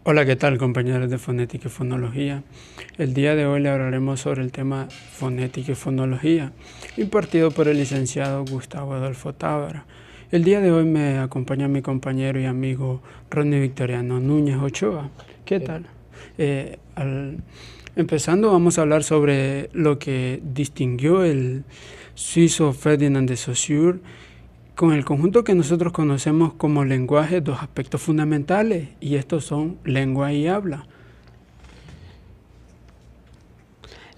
Hola, ¿qué tal compañeros de fonética y fonología? El día de hoy le hablaremos sobre el tema fonética y fonología, impartido por el licenciado Gustavo Adolfo Tábara. El día de hoy me acompaña mi compañero y amigo Ronnie Victoriano Núñez Ochoa. ¿Qué tal? Empezando, vamos a hablar sobre lo que distinguió el suizo Ferdinand de Saussure con el conjunto que nosotros conocemos como lenguaje, dos aspectos fundamentales, y estos son lengua y habla.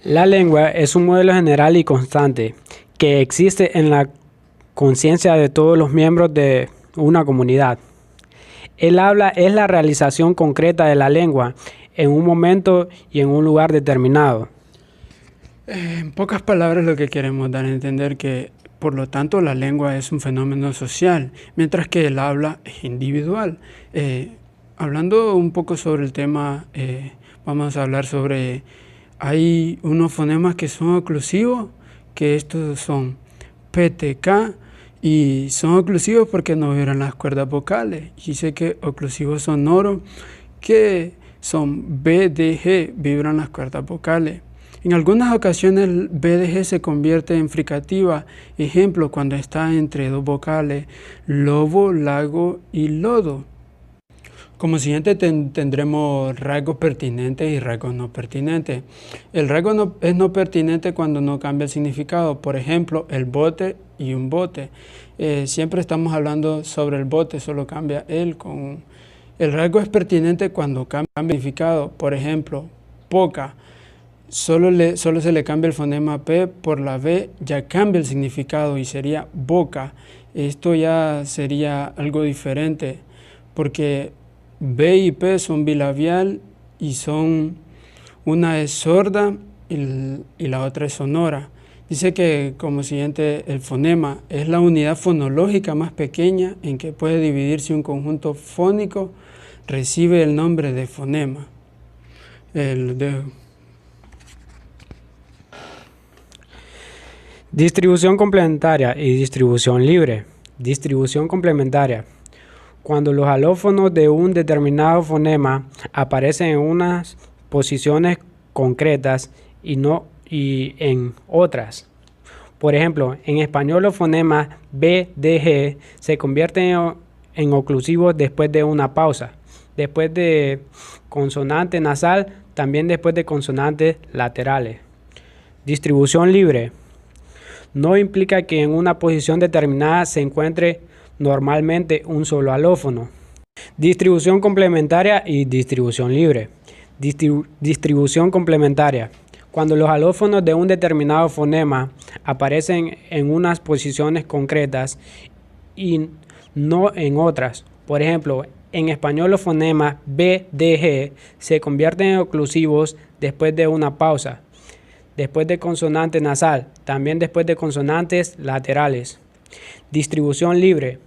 La lengua es un modelo general y constante que existe en la conciencia de todos los miembros de una comunidad. El habla es la realización concreta de la lengua en un momento y en un lugar determinado. En pocas palabras, lo que queremos dar a entender que, por lo tanto, la lengua es un fenómeno social, mientras que el habla es individual. Hablando un poco sobre el tema, vamos a hablar sobre, hay unos fonemas que son oclusivos, que estos son PTK, y son oclusivos porque no vibran las cuerdas vocales. Y sé que oclusivos sonoros, que son BDG, vibran las cuerdas vocales. En algunas ocasiones el BDG se convierte en fricativa, ejemplo cuando está entre dos vocales, lobo, lago y lodo. Como siguiente tendremos rasgos pertinentes y rasgos no pertinentes. El rasgo es no pertinente cuando no cambia el significado, por ejemplo, el bote y un bote. Siempre estamos hablando sobre el bote, solo cambia él con... El rasgo es pertinente cuando cambia el significado, por ejemplo, poca. Solo se le cambia el fonema P por la B, ya cambia el significado y sería boca. Esto ya sería algo diferente porque B y P son bilabial y son, una es sorda y la otra es sonora. Dice que como siguiente el fonema es la unidad fonológica más pequeña en que puede dividirse un conjunto fónico, recibe el nombre de fonema. Distribución complementaria y distribución libre. Distribución complementaria. Cuando los alófonos de un determinado fonema aparecen en unas posiciones concretas y en otras. Por ejemplo, en español los fonemas B, D, G se convierten en oclusivos después de una pausa, después de consonante nasal, también después de consonantes laterales. Distribución libre. No implica que en una posición determinada se encuentre normalmente un solo alófono. Distribución complementaria y distribución libre. Distribución complementaria. Cuando los alófonos de un determinado fonema aparecen en unas posiciones concretas y no en otras. Por ejemplo, en español los fonemas B, D, G se convierten en oclusivos después de una pausa, después de consonante nasal, también después de consonantes laterales. Distribución libre.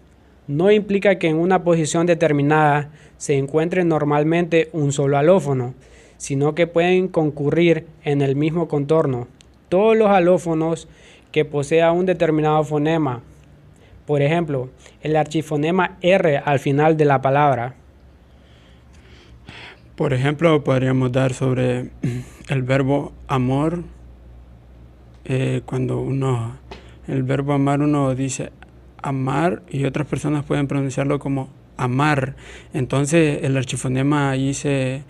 No implica que en una posición determinada se encuentre normalmente un solo alófono, sino que pueden concurrir en el mismo contorno todos los alófonos que posea un determinado fonema. Por ejemplo, el archifonema R al final de la palabra. Por ejemplo, podríamos dar sobre el verbo amor. El verbo amar, uno dice amar y otras personas pueden pronunciarlo como amar. Entonces el archifonema ahí se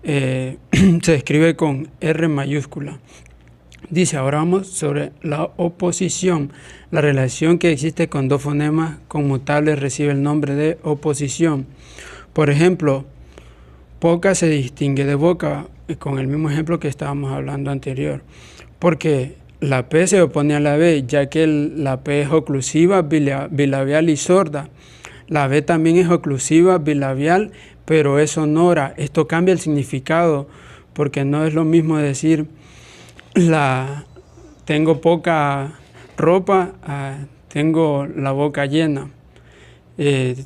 escribe con R mayúscula. Dice, ahora vamos sobre la oposición. La relación que existe con dos fonemas conmutables recibe el nombre de oposición. Por ejemplo, poca se distingue de boca, con el mismo ejemplo que estábamos hablando anterior, porque la P se opone a la B, ya que la P es oclusiva, bilabial y sorda. La B también es oclusiva, bilabial, pero es sonora. Esto cambia el significado, porque no es lo mismo decir tengo poca ropa, tengo la boca llena.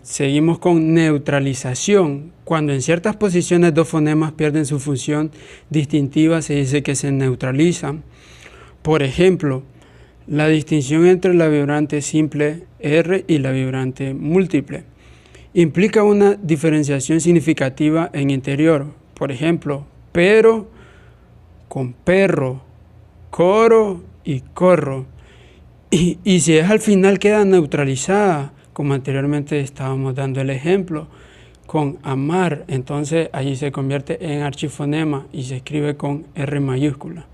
Seguimos con neutralización. Cuando en ciertas posiciones dos fonemas pierden su función distintiva, se dice que se neutralizan. Por ejemplo, la distinción entre la vibrante simple R y la vibrante múltiple. implica una diferenciación significativa en interior. Por ejemplo, pero con perro, coro y corro. Y si es al final queda neutralizada, como anteriormente estábamos dando el ejemplo, con amar, entonces allí se convierte en archifonema y se escribe con R mayúscula.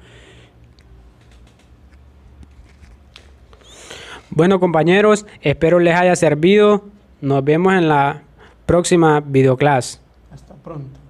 Bueno, compañeros, espero les haya servido. Nos vemos en la próxima videoclase. Hasta pronto.